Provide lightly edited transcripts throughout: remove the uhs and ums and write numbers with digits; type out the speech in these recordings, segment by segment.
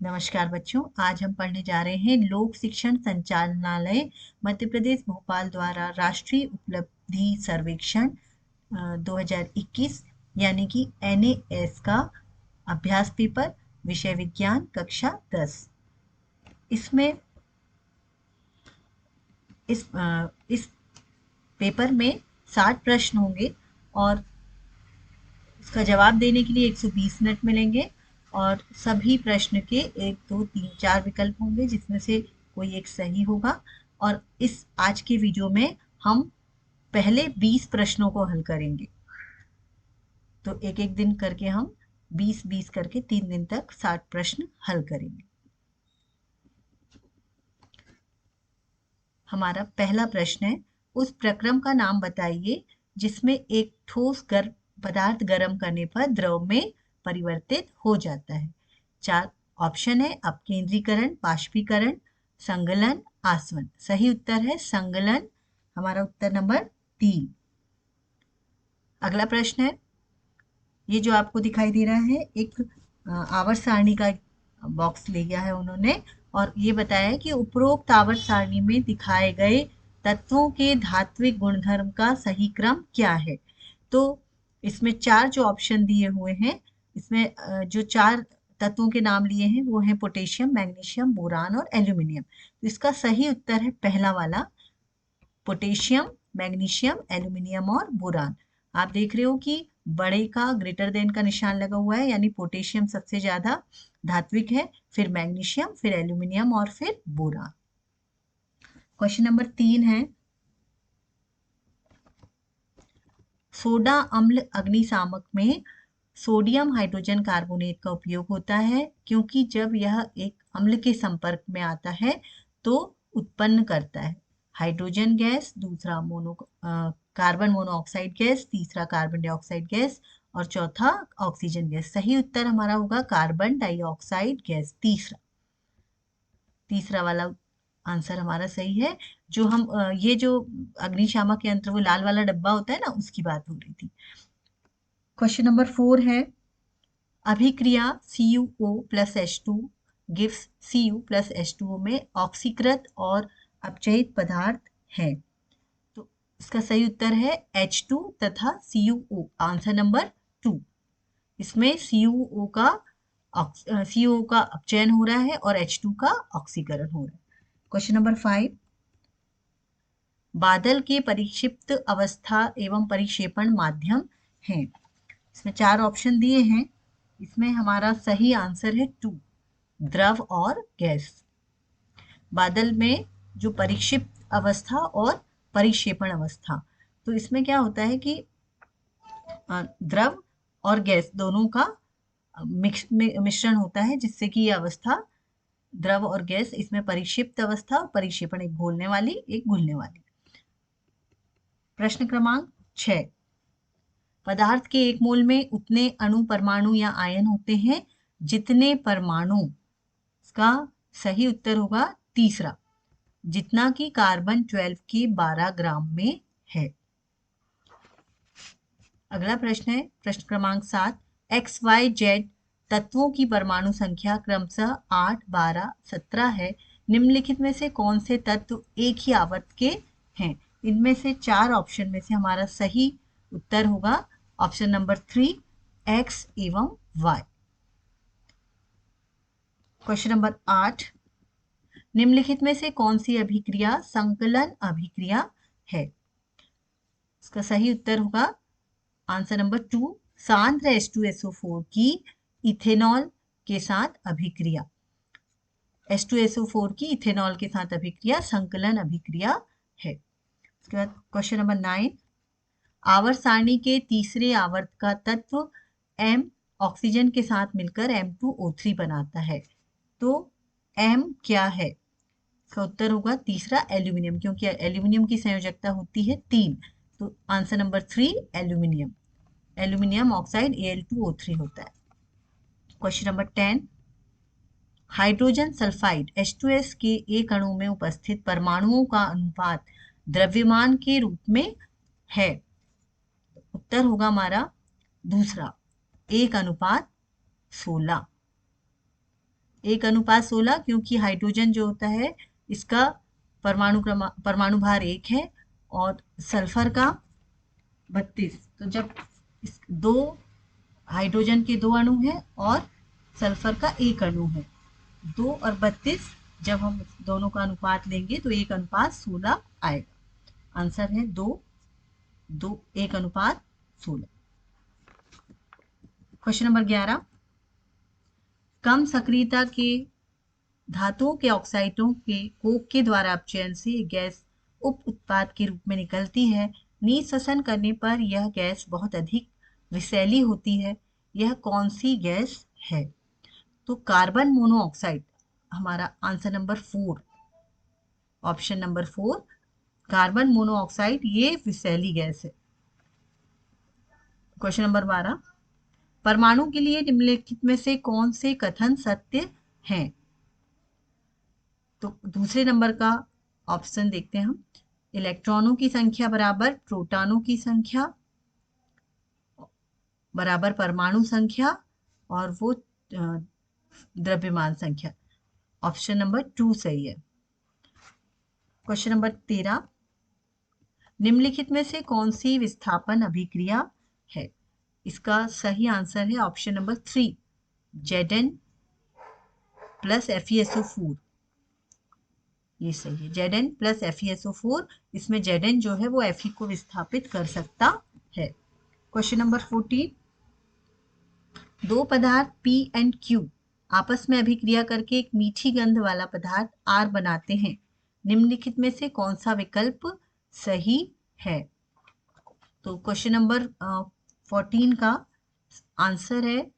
नमस्कार बच्चों, आज हम पढ़ने जा रहे हैं लोक शिक्षण संचालनालय मध्य प्रदेश भोपाल द्वारा राष्ट्रीय उपलब्धि सर्वेक्षण 2021 यानी कि NAS का अभ्यास पेपर विषय विज्ञान कक्षा 10। इसमें इस पेपर में 60 प्रश्न होंगे और इसका जवाब देने के लिए 120 मिनट मिलेंगे और सभी प्रश्न के 1 2 3 4 विकल्प होंगे जिसमें से कोई एक सही होगा। और इस आज के वीडियो में हम पहले 20 प्रश्नों को हल करेंगे। तो एक एक दिन करके हम 20-20 करके 3 दिन तक 60 प्रश्न हल करेंगे। हमारा पहला प्रश्न है, उस प्रक्रम का नाम बताइए जिसमें एक ठोस पदार्थ गर्म करने पर द्रव में परिवर्तित हो जाता है। 4 ऑप्शन है, अपकेंद्रीकरण, बाष्पीकरण, संगलन, आसवन। सही उत्तर है संगलन, हमारा उत्तर नंबर 3। अगला प्रश्न है, ये जो आपको दिखाई दे रहा है एक आवर्त सारणी का बॉक्स ले गया है उन्होंने और ये बताया है कि उपरोक्त आवर्त सारणी में दिखाए गए तत्वों के धात्विक गुणधर्म का सही क्रम क्या है। तो इसमें 4 जो ऑप्शन दिए हुए हैं, इसमें जो 4 तत्वों के नाम लिए हैं वो हैं पोटेशियम, मैग्नीशियम, बोरान और एल्यूमिनियम। तो इसका सही उत्तर है पहला वाला, पोटेशियम, मैग्नीशियम, एल्यूमिनियम और बोरान। आप देख रहे हो कि बड़े का ग्रेटर देन का निशान लगा हुआ है, यानी पोटेशियम सबसे ज्यादा धात्विक है, फिर मैग्नीशियम, फिर एल्यूमिनियम और फिर बोरान। क्वेश्चन नंबर 3 है, सोडा अम्ल अग्निशामक में सोडियम हाइड्रोजन कार्बोनेट का उपयोग होता है क्योंकि जब यह एक अम्ल के संपर्क में आता है तो उत्पन्न करता है हाइड्रोजन गैस, दूसरा कार्बन मोनोऑक्साइड गैस, तीसरा कार्बन डाइऑक्साइड गैस और चौथा ऑक्सीजन गैस। सही उत्तर हमारा होगा कार्बन डाइऑक्साइड गैस, तीसरा वाला आंसर हमारा सही है। जो हम ये जो अग्निशामक यंत्र वो लाल वाला डब्बा होता है ना, उसकी बात हो रही थी। क्वेश्चन नंबर 4 है, अभिक्रिया CuO plus H2 gives Cu plus H2O में ऑक्सीकृत और अपचयित पदार्थ है। तो इसका सही उत्तर है H2 तथा CuO, आंसर नंबर 2। इसमें CuO का अपचयन हो रहा है और H2 का ऑक्सीकरण हो रहा है। क्वेश्चन नंबर 5, बादल के परिक्षिप्त अवस्था एवं परिक्षेपण माध्यम है। इसमें 4 ऑप्शन दिए हैं, इसमें हमारा सही आंसर है 2, द्रव और गैस। बादल में जो परिक्षिप्त अवस्था और परिक्षेपण अवस्था, तो इसमें क्या होता है कि द्रव और गैस दोनों का मिश्रण होता है जिससे कि यह अवस्था द्रव और गैस, इसमें परिक्षिप्त अवस्था और परिक्षेपण, एक घोलने वाली एक घुलने वाली। प्रश्न क्रमांक 6, पदार्थ के एक मोल में उतने अणु, परमाणु या आयन होते हैं जितने परमाणु। इसका सही उत्तर होगा तीसरा, जितना कि कार्बन 12 के 12 ग्राम में है। अगला प्रश्न है प्रश्न क्रमांक 7, XYZ तत्वों की परमाणु संख्या क्रमशः 8, 12, 17 है। निम्नलिखित में से कौन से तत्व एक ही आवर्त के हैं। इनमें से 4 ऑप्शन में से हमारा सही उत्तर होगा ऑप्शन नंबर 3, X एवं Y। क्वेश्चन नंबर 8, निम्नलिखित में से कौन सी अभिक्रिया संकलन अभिक्रिया है। इसका सही उत्तर होगा आंसर नंबर 2, सांद्र H2SO4 की इथेनॉल के साथ अभिक्रिया। H2SO4 की इथेनॉल के साथ अभिक्रिया संकलन अभिक्रिया है। उसके बाद क्वेश्चन नंबर 9, आवर्त सारणी के तीसरे आवर्त का तत्व M ऑक्सीजन के साथ मिलकर M2O3 बनाता है। तो M क्या है। इसका उत्तर होगा तीसरा, एल्यूमिनियम, क्योंकि एल्यूमिनियम की संयोजकता होती है 3। तो answer number 3 aluminium, aluminium oxide Al2O3 होता है। Question number 10, hydrogen sulphide H2S के एक अणु में उपस्थित परमाणुओं का अनुपात द्रव्यमान के रूप में है। उत्तर होगा हमारा दूसरा, 1:16। 1:16 क्योंकि हाइड्रोजन जो होता है इसका परमाणु भार 1 है और सल्फर का 32। तो जब दो हाइड्रोजन के 2 अणु हैं और सल्फर का 1 अणु है, 2 और 32 जब हम दोनों का अनुपात लेंगे तो 1:16 आएगा। आंसर है 1:16। क्वेश्चन नंबर 11, कम सक्रियता के धातुओं के ऑक्साइडों के कोक के द्वारा अपचयन से गैस उप उत्पाद के रूप में निकलती है। निःश्वसन करने पर यह गैस बहुत अधिक विषैली होती है। यह कौन सी गैस है? तो कार्बन मोनोऑक्साइड हमारा answer number 4, option number 4 carbon monoxide ये विषैली गैस है। क्वेश्चन नंबर 12, परमाणु के लिए निम्नलिखित में से कौन से कथन सत्य हैं? तो दूसरे नंबर का ऑप्शन देखते हैं हम। इलेक्ट्रॉनों की संख्या बराबर प्रोटॉनों की संख्या बराबर परमाणु संख्या और वो द्रव्यमान संख्या। ऑप्शन नंबर 2 सही है। क्वेश्चन नंबर 13, निम्नलिखित में से कौन सी विस्थापन अभिक्रिया है? इसका सही आंसर है option number 3, Zn plus FeSO4। ये सही है, Zn प्लस FeSO4। इसमें Zn जो है वो Fe को विस्थापित कर सकता है। क्वेश्चन नंबर 14, दो पदार्थ P एंड Q आपस में अभिक्रिया करके एक मीठी गंध वाला पदार्थ R बनाते हैं। निम्नलिखित में से कौन सा विकल्प सही है? तो क्वेश्चन नंबर 14 का आंसर है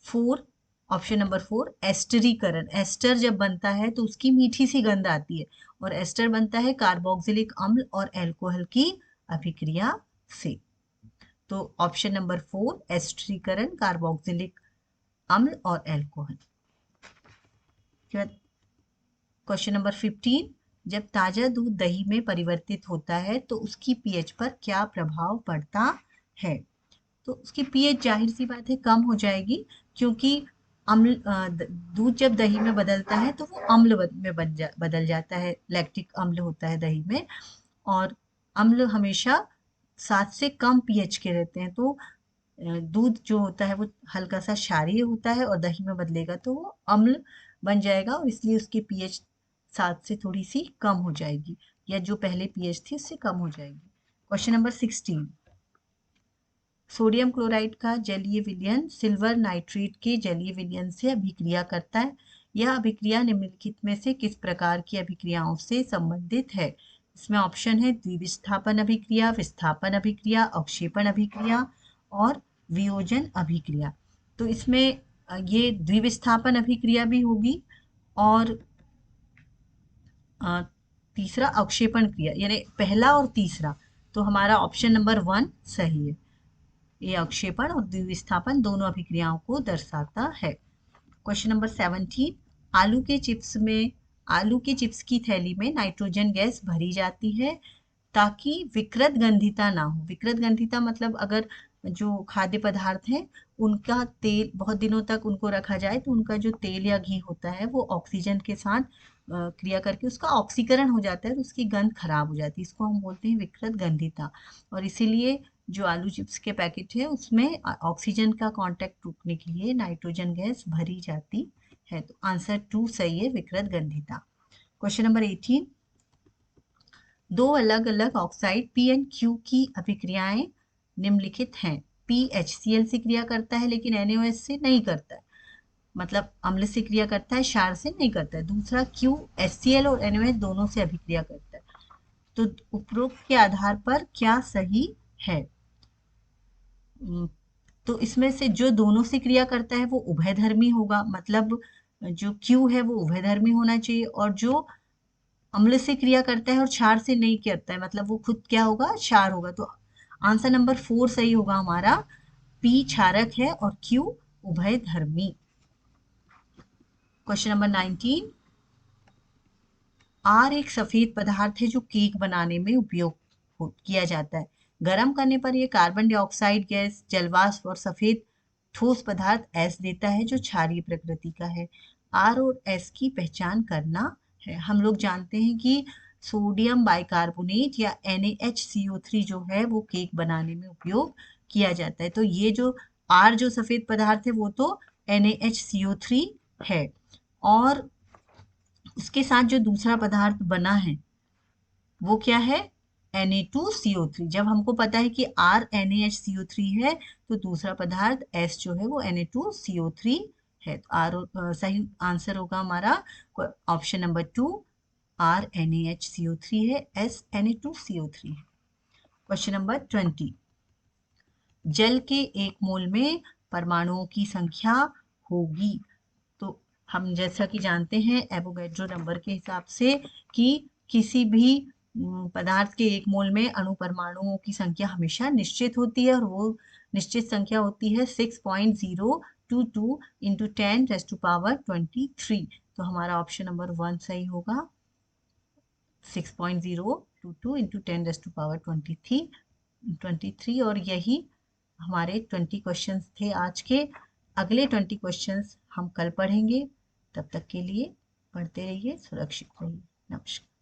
4, ऑप्शन नंबर 4 एस्टरीकरण। एस्टर जब बनता है तो उसकी मीठी सी गंध आती है और एस्टर बनता है कार्बोक्सिलिक अम्ल और अल्कोहल की अभिक्रिया से। तो ऑप्शन नंबर 4 एस्टरीकरण, कार्बोक्सिलिक अम्ल और अल्कोहल। क्वेश्चन नंबर 15, जब ताजा दूध दही में परिवर्तित होता है तो उसकी पीएच पर क्या प्रभाव पड़ता है? तो उसकी पीएच जाहिर सी बात है कम हो जाएगी, क्योंकि अम्ल दूध जब दही में बदलता है तो वो अम्ल में बदल जाता है। लैक्टिक अम्ल होता है दही में और अम्ल हमेशा 7 से कम पीएच के रहते हैं। तो दूध जो होता है वो हल्का सा क्षारीय होता है और दही में बदलेगा तो वो अम्ल बन जाएगा और इसलिए उसकी पीएच 7 से थोड़ी सी कम हो जाएगी, या जो पहले पीएच थी उससे कम हो जाएगी। क्वेश्चन नंबर 16, सोडियम क्लोराइड का जलीय विलयन सिल्वर नाइट्रेट के जलीय विलयन से अभिक्रिया करता है। यह अभिक्रिया निम्नलिखित में से किस प्रकार की अभिक्रियाओं से संबंधित है? इसमें ऑप्शन है द्विविस्थापन अभिक्रिया, विस्थापन अभिक्रिया, अवक्षेपण अभिक्रिया और वियोजन अभिक्रिया। तो इसमें ये द्विविस्थापन अभिक्रिया भी होगी और तीसरा अवक्षेपण क्रिया, यानी पहला और तीसरा। तो हमारा ऑप्शन नंबर 1 सही है। ये अवक्षेपण और द्विविस्थापन दोनों अभिक्रियाओं को दर्शाता है। क्वेश्चन नंबर 17, आलू के चिप्स की थैली में नाइट्रोजन गैस भरी जाती है ताकि विकृत गंधिता ना हो। विकृत गंधिता मतलब अगर जो खाद्य पदार्थ हैं उनका तेल बहुत दिनों तक उनको रखा जाए तो उनका जो तेल या घी होता है वो ऑक्सीजन के साथ क्रिया करके उसका ऑक्सीकरण हो जाता है तो उसकी गंध खराब हो जाती है। इसको हम बोलते हैं विकृत गंधिता। और इसीलिए जो आलू चिप्स के पैकेट है उसमें ऑक्सीजन का कांटेक्ट रोकने के लिए नाइट्रोजन गैस भरी जाती है। तो आंसर 2 सही है, विकृत गंधिता। क्वेश्चन नंबर 18, दो अलग अलग ऑक्साइड P एंड Q की अभिक्रियाएं निम्नलिखित हैं। P HCl से क्रिया करता है लेकिन NaOH से नहीं करता है, मतलब अम्ल से क्रिया करता है, क्षार से नहीं करता है। दूसरा Q HCl और NaOH दोनों से अभिक्रिया करता है। तो उपरोक्त के आधार पर क्या सही है? तो इसमें से जो दोनों से क्रिया करता है वो उभयधर्मी होगा, मतलब जो Q है वो उभयधर्मी होना चाहिए, और जो अम्ल से क्रिया करता है और क्षार से नहीं करता है मतलब वो खुद क्या होगा, क्षार होगा। तो आंसर नंबर 4 सही होगा हमारा, P क्षारक है और Q उभयधर्मी। क्वेश्चन नंबर 19, R एक सफेद पदार्थ है जो केक बनाने में उपयोग किया जाता है। गर्म करने पर यह कार्बन डाइऑक्साइड गैस, जलवाष्प और सफेद ठोस पदार्थ S देता है जो क्षारीय प्रकृति का है। आर और एस की पहचान करना है। हम लोग जानते हैं कि सोडियम बाइकार्बोनेट या NaHCO3 जो है वो केक बनाने में उपयोग किया जाता है। तो ये जो आर जो सफेद पदार्थ है वो तो NaHCO3 है। और उसके साथ जो दूसरा पदार्थ बना है वो क्या है? Na2CO3। जब हमको पता है कि R NaHCO3 है तो दूसरा पदार्थ S जो है वो Na2CO3 है। तो सही आंसर होगा हमारा ऑप्शन नंबर 2, R NaHCO3 है, S Na2CO3 है। क्वेश्चन नंबर 20, जल के एक मोल में परमाणुओं की संख्या होगी। तो हम जैसा कि जानते हैं एवोगैड्रो नंबर के हिसाब से कि किसी भी पदार्थ के एक मोल में अणु परमाणुओं की संख्या हमेशा निश्चित होती है और वो निश्चित संख्या होती है 6.022 इंटू 10⁻23। तो हमारा ऑप्शन नंबर 1 सही होगा, 6.022 इंटू 10⁻23। और यही हमारे 20 क्वेश्चंस थे आज के। अगले 20 क्वेश्चंस हम कल पढ़ेंगे। तब तक के लिए पढ़ते रहिए, सुरक्षित रहिए। नमस्कार।